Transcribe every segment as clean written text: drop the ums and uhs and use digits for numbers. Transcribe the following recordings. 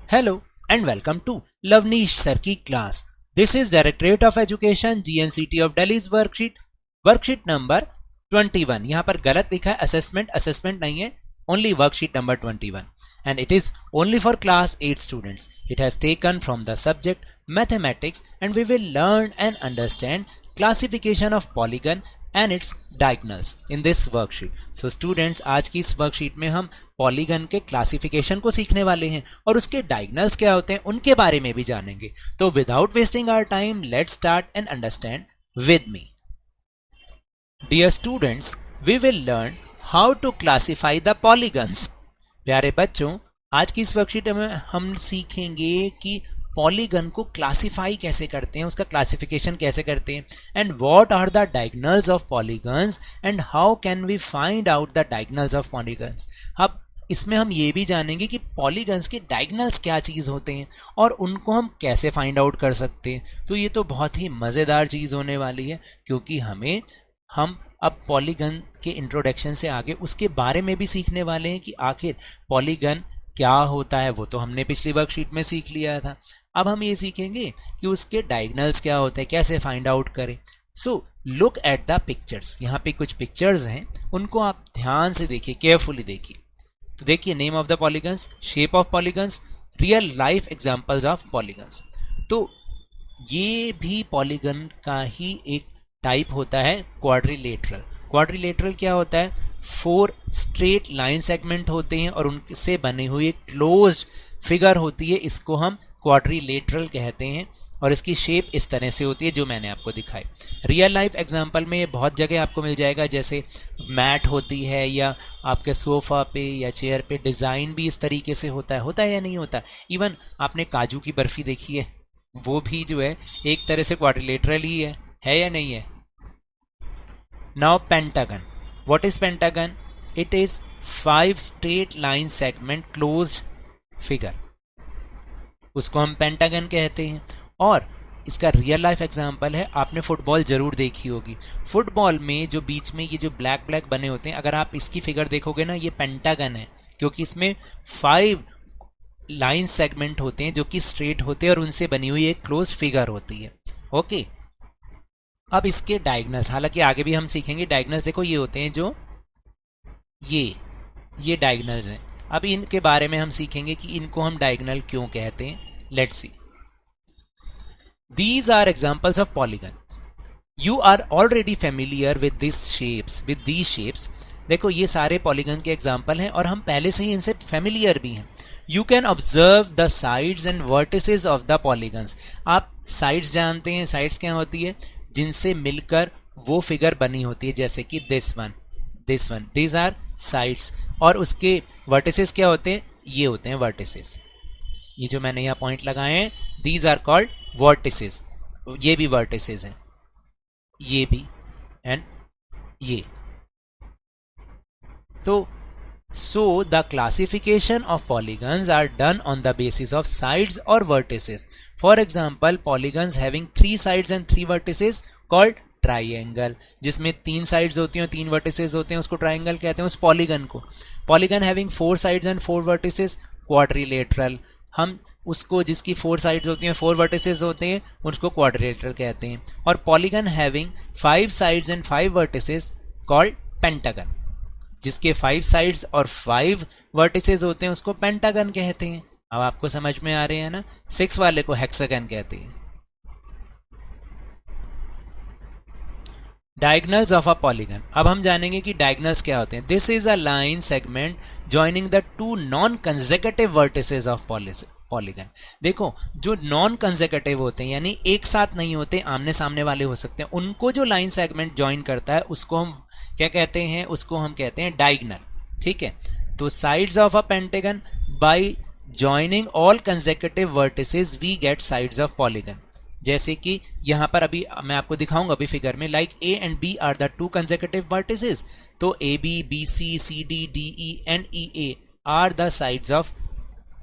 Hello and welcome to Lavneesh Sir की class. This is Directorate of Education GNCT of Delhi's worksheet number 21. यहाँ पर गलत लिखा है assessment नहीं है, only worksheet number 21 and it is only for class 8 students. It has taken from the subject mathematics and we will learn and understand classification of polygon and its diagonals in this worksheet. So students, आज की इस worksheet में हम polygon के classification को सीखने वाले हैं और उसके डायगोनल्स क्या होते हैं उनके बारे में भी जानेंगे. तो without wasting our time let's start and understand with me. Dear students, we will learn how to classify the polygons. प्यारे बच्चों, आज की इस वर्कशीट में हम सीखेंगे कि पॉलीगन को क्लासिफाई कैसे करते हैं, उसका क्लासिफिकेशन कैसे करते हैं, and what are the diagonals of polygons and how can we find out the diagonals of polygons. अब इसमें हम ये भी जानेंगे कि पॉलीगन्स के डायगोनल्स क्या चीज़ होते हैं और उनको हम कैसे फाइंड आउट कर सकते हैं. तो ये तो बहुत ही मज़ेदार चीज़ होने वाली है, क्योंकि हम अब पॉलीगन के इंट्रोडक्शन से आगे उसके बारे में भी सीखने वाले हैं कि आखिर पॉलीगन क्या होता है. वो तो हमने पिछली वर्कशीट में सीख लिया था. अब हम ये सीखेंगे कि उसके डायगोनल्स क्या होते हैं, कैसे फाइंड आउट करें. So look at the pictures. यहाँ पे कुछ पिक्चर्स हैं, उनको आप ध्यान से देखिए, केयरफुली देखिए. तो देखिए, name of the polygons, shape of polygons, real life examples of polygons. तो ये भी पॉलीगन का ही एक टाइप होता है, क्वाड्रिलेटरल. क्वाड्रिलेटरल क्या होता है? 4 स्ट्रेट लाइन सेगमेंट होते हैं और उनसे बनी हुई एक क्लोज्ड फिगर होती है. इसको हम क्वाड्रिलेटरल कहते हैं और इसकी शेप इस तरह से होती है जो मैंने आपको दिखाई. रियल लाइफ एग्जांपल में ये बहुत जगह आपको मिल जाएगा, जैसे मैट होती है या आपके सोफ़ा पे या चेयर पे डिज़ाइन भी इस तरीके से होता है या नहीं होता. इवन आपने काजू की बर्फ़ी देखी है, वो भी जो है एक तरह से क्वाड्रिलेटरल ही है या नहीं है. Now pentagon. What is pentagon? It is 5 straight line segment closed figure. उसको हम पेंटागन कहते हैं. और इसका रियल लाइफ एग्जांपल है, आपने फुटबॉल जरूर देखी होगी. फुटबॉल में जो बीच में ये जो ब्लैक ब्लैक बने होते हैं, अगर आप इसकी फिगर देखोगे ना, ये पेंटागन है, क्योंकि इसमें 5 लाइन सेगमेंट होते हैं जो कि स्ट्रेट होते हैं और उनसे बनी हुई एक क्लोज फिगर होती है. ओके. अब इसके डायगोनल्स, हालांकि आगे भी हम सीखेंगे. डायगोनल्स देखो, ये होते हैं जो ये डायगोनल्स हैं. अब इनके बारे में हम सीखेंगे कि इनको हम डायगोनल क्यों कहते हैं. Let's see. These are examples of polygon. You are already familiar with these shapes. देखो, ये सारे पॉलीगन के एग्जाम्पल हैं और हम पहले से ही इनसे फेमिलियर भी हैं. You can observe the sides and vertices of the polygons. आप साइड्स जानते हैं. साइड्स क्या होती है? जिनसे मिलकर वो फिगर बनी होती है, जैसे कि this one. These are sides. और उसके वर्टिसेस क्या होते हैं? ये होते हैं वर्टिसेस. ये जो मैंने यहाँ पॉइंट लगाए हैं, these are called vertices. ये भी vertices हैं, ये भी एंड ये. तो so the classification of polygons are done on the basis of sides or vertices. For example, polygons having 3 sides and 3 vertices called triangle. जिसमें 3 sides होती हैं और 3 vertices होते हैं, उसको triangle कहते हैं, उस polygon को. Polygon having 4 sides and 4 vertices quadrilateral. हम उसको, जिसकी 4 साइड्स होती हैं, 4 वर्टिसेस होते हैं, उसको क्वाड्रिलेटरल कहते हैं. और polygon having 5 sides and 5 vertices called pentagon. जिसके 5 साइड्स और 5 वर्टिसेस होते हैं, उसको पेंटागन कहते हैं. अब आपको समझ में आ रहे हैं ना. 6 वाले को हेक्सागन कहते हैं. Diagonals of a polygon. अब हम जानेंगे कि डायगोनल्स क्या होते हैं. This is a line segment joining the 2 non consecutive vertices of polygon. देखो, जो नॉन कंसेक्यूटिव होते हैं, यानी एक साथ नहीं होते, आमने सामने वाले हो सकते हैं, उनको जो लाइन सेगमेंट ज्वाइन करता है उसको हम क्या कहते हैं? उसको हम कहते हैं डायगोनल. ठीक है. तो sides of a pentagon, by joining all consecutive vertices we get sides of polygon. जैसे कि यहाँ पर अभी मैं आपको दिखाऊंगा अभी फिगर में, like A and B are the 2 consecutive vertices. तो AB, BC, CD, DE and EA are the sides of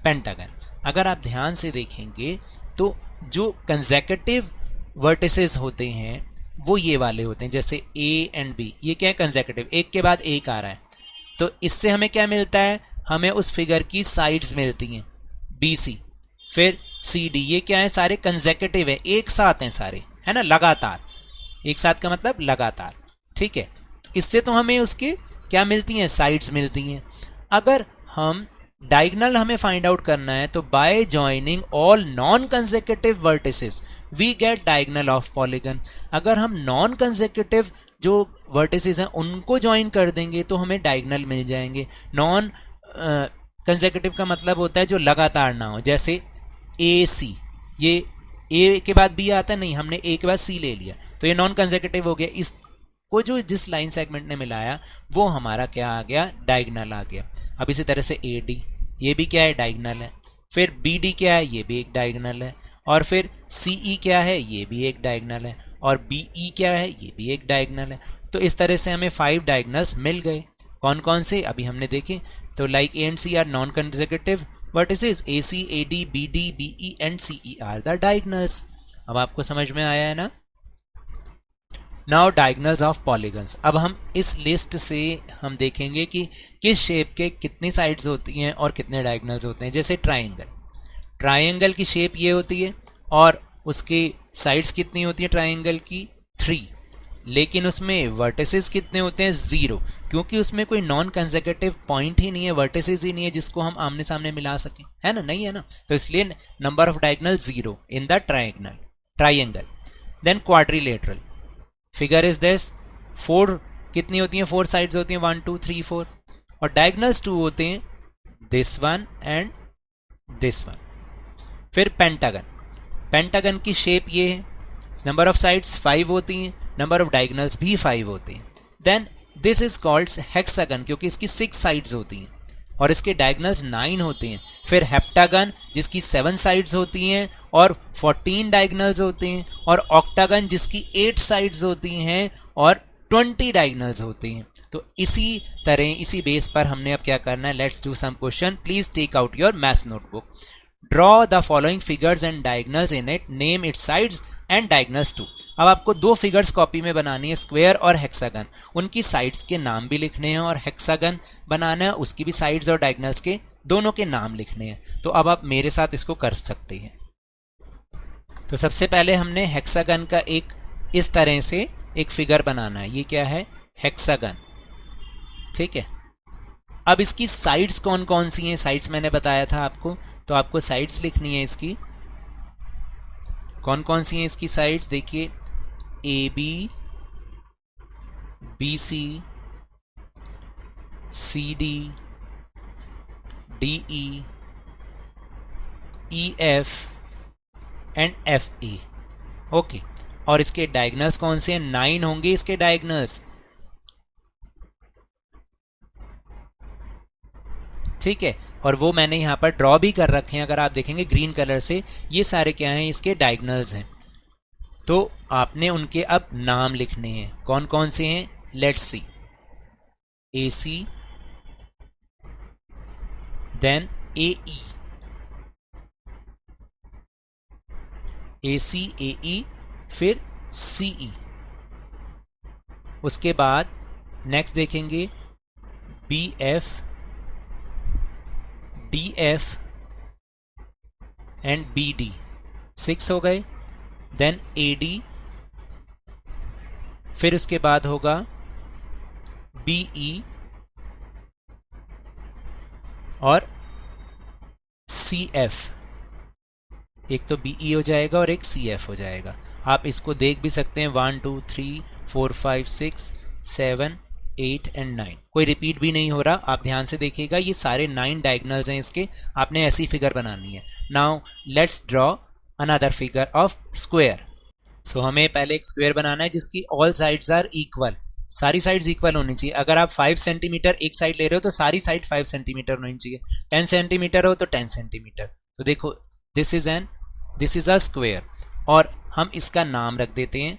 pentagon. अगर आप ध्यान से देखेंगे तो जो कंसेक्यूटिव वर्टिसेस होते हैं वो ये वाले होते हैं, जैसे A and B. ये क्या है? कंसेक्यूटिव, एक के बाद एक आ रहा है. तो इससे हमें क्या मिलता है? हमें उस फिगर की साइड्स मिलती हैं, BC. फिर सी डी, ये क्या है, सारे कंसेक्यूटिव है, एक साथ हैं सारे, है ना, लगातार, एक साथ का मतलब लगातार, ठीक है। तो इससे तो हमें उसके क्या मिलती हैं, साइड्स मिलती हैं। अगर हम डायगोनल हमें फाइंड आउट करना है तो by joining all non consecutive vertices we get diagonal of polygon. अगर हम नॉन कंसेक्यूटिव जो वर्टिसेस हैं उनको ज्वाइन कर देंगे तो हमें डायगोनल मिल जाएंगे। नॉन कंसेक्यूटिव का मतलब होता है जो लगातार ना हो, जैसे ए सी, ये ए के बाद बी आता है, नहीं, हमने ए के बाद सी ले लिया तो ये नॉन कंसेक्यूटिव हो गया। इसको जो जिस लाइन सेगमेंट ने मिलाया वो हमारा क्या आ गया, डायगोनल आ गया। अब इसी तरह से ए डी, ये भी क्या है, डायगोनल है। फिर बी डी क्या है, ये भी एक डायगोनल है। और फिर सी ई क्या है, ये भी एक डायगोनल है। और बी ई क्या है, ये भी एक डायगोनल है। तो इस तरह से हमें 5 डायगोनल्स मिल गए। कौन कौन से अभी हमने देखे, तो like A and C are non consecutive vertices, A C, A D, B D, B E and C E are the diagonals. अब आपको समझ में आया है ना। Now diagonals of polygons. अब हम इस लिस्ट से हम देखेंगे कि किस शेप के कितनी साइड्स होती हैं और कितने डायगोनल्स होते हैं। जैसे ट्राइंगल, ट्राइंगल की शेप ये होती है और उसकी साइड्स कितनी होती है ट्राइंगल की, 3, लेकिन उसमें वर्टिसेस कितने होते हैं, 0, क्योंकि उसमें कोई नॉन कंसेक्यूटिव पॉइंट ही नहीं है, वर्टिसेस ही नहीं है जिसको हम आमने सामने मिला सकें, है ना, नहीं है ना। तो इसलिए number of diagonal 0 in the triangle. Then quadrilateral figure is this, 4 कितनी होती हैं, 4 साइड्स होती हैं, 1 2 3 4, और डायगोनल्स 2 होते हैं, this one and this one. फिर पेंटागन, पेंटागन की शेप ये है, नंबर ऑफ साइड्स 5 होती हैं, नंबर ऑफ डायगोनल्स भी 5 होते हैं। Then this is called hexagon, क्योंकि इसकी 6 साइड्स होती हैं और इसके डायगोनल्स 9 होते हैं। फिर हेप्टागन जिसकी 7 साइड्स होती हैं और 14 डायगोनल्स होते हैं, और ऑक्टागन जिसकी 8 साइड्स होती हैं और 20 डायगोनल्स होते हैं। तो इसी तरह इसी बेस पर हमने अब क्या करना है, let's do some question. Please take out your maths notebook. Draw the following figures and diagonals in it, name its sides and diagonals too. अब आपको 2 फिगर्स कॉपी में बनानी है, स्क्वायर और हेक्सागन। उनकी साइड्स के नाम भी लिखने हैं और हेक्सागन बनाना है, उसकी भी साइड्स और डायगोनल्स के दोनों के नाम लिखने हैं। तो अब आप मेरे साथ इसको कर सकते हैं। तो सबसे पहले हमने हेक्सागन का एक इस तरह से एक फिगर बनाना है, ये क्या है, हेक्सागन, ठीक है। अब इसकी साइड्स कौन कौन सी हैं, साइड्स मैंने बताया था आपको, तो आपको साइड्स लिखनी है इसकी। कौन कौन सी हैं इसकी साइड्स, देखिए, A B, B C, C D, D E, E F and F A, okay. और इसके डायगोनल्स कौन से हैं, 9 होंगे इसके डायगोनल्स, ठीक है। और वो मैंने यहाँ पर ड्रॉ भी कर रखे हैं, अगर आप देखेंगे ग्रीन कलर से, ये सारे क्या हैं, इसके डायगोनल्स हैं। तो आपने उनके अब नाम लिखने हैं, कौन कौन से हैं, let's see, A C, then A E, A C, ए ई, फिर सी ई। उसके बाद नेक्स्ट देखेंगे B F, D F and B D, 6 हो गए। देन ए डी, फिर उसके बाद होगा बी ई और सी एफ, एक तो बी ई हो जाएगा और एक सी एफ हो जाएगा। आप इसको देख भी सकते हैं, 1 2 3 4 5 6 7 8 एंड 9, कोई रिपीट भी नहीं हो रहा, आप ध्यान से देखिएगा, ये सारे 9 डायगोनल्स हैं इसके। आपने ऐसी फिगर बनानी है। Now let's draw another figure of square. So हमें पहले एक स्क्वायर बनाना है जिसकी ऑल साइड्स आर इक्वल, सारी साइड्स इक्वल होनी चाहिए। अगर आप 5 सेंटीमीटर एक साइड ले रहे हो तो सारी साइड 5 सेंटीमीटर होनी चाहिए। 10 सेंटीमीटर हो तो 10 सेंटीमीटर। तो देखो, दिस इज अ स्क्वायर, और हम इसका नाम रख देते हैं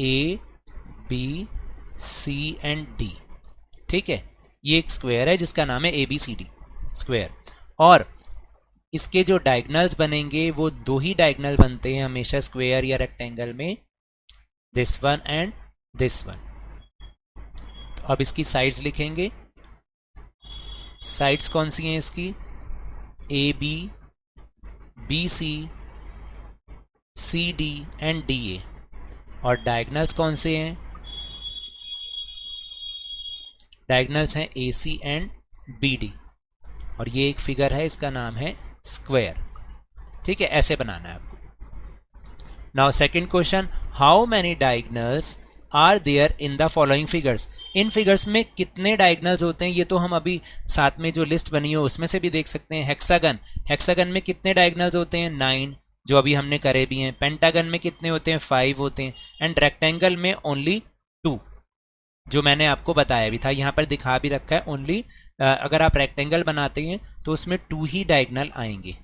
A B C and D, ठीक है। ये एक स्क्वायर है जिसका नाम है A B C D square, और इसके जो डायगोनल्स बनेंगे वो 2 ही डायगोनल बनते हैं हमेशा स्क्वायर या रेक्टेंगल में, this one and this one. तो अब इसकी साइड्स लिखेंगे। साइड्स कौन सी हैं इसकी, A B, BC, CD and DA। और डायगनल्स कौन से हैं? डायगनल्स हैं AC एंड BD। और ये एक फिगर है, इसका नाम है स्क्वायर। ठीक है, ऐसे बनाना है आपको। Now second question, how many diagonals are there in the following figures. इन फिगर्स में कितने डायगनल्स होते हैं, ये तो हम अभी साथ में जो लिस्ट बनी हो उसमें से भी देख सकते हैं। हेक्सागन, हेक्सागन में कितने डायगनल्स होते हैं? 9, जो अभी हमने करे भी हैं। पेंटागन में कितने होते हैं? 5 होते हैं। एंड रेक्टेंगल में ओनली 2, जो मैंने आपको बताया भी था, यहाँ पर दिखा भी रखा है। ओनली अगर आप रेक्टेंगल बनाते हैं तो उसमें 2 ही डायगनल आएंगे।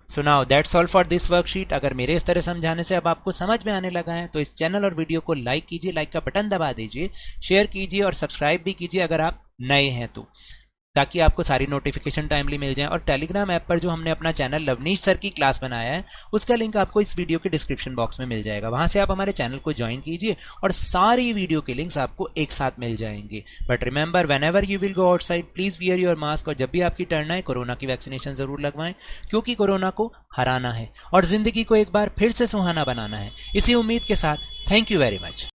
So now that's all for this worksheet. अगर मेरे इस तरह समझाने से अब आपको समझ में आने लगा है तो इस चैनल और वीडियो को लाइक कीजिए, लाइक का बटन दबा दीजिए, शेयर कीजिए और सब्सक्राइब भी कीजिए अगर आप नए हैं तो, ताकि आपको सारी नोटिफिकेशन टाइमली मिल जाए। और टेलीग्राम ऐप पर जो हमने अपना चैनल लवनीश सर की क्लास बनाया है उसका लिंक आपको इस वीडियो के डिस्क्रिप्शन बॉक्स में मिल जाएगा। वहां से आप हमारे चैनल को ज्वाइन कीजिए और सारी वीडियो के लिंक्स आपको एक साथ मिल जाएंगे। But remember, when ever you will go outside please wear your mask. और जब भी आपकी टर्न आए कोरोना की वैक्सीनेशन जरूर लगवाएं, क्योंकि कोरोना को हराना है और जिंदगी को एक बार फिर से सुहाना बनाना है। इसी उम्मीद के साथ थैंक यू वेरी मच।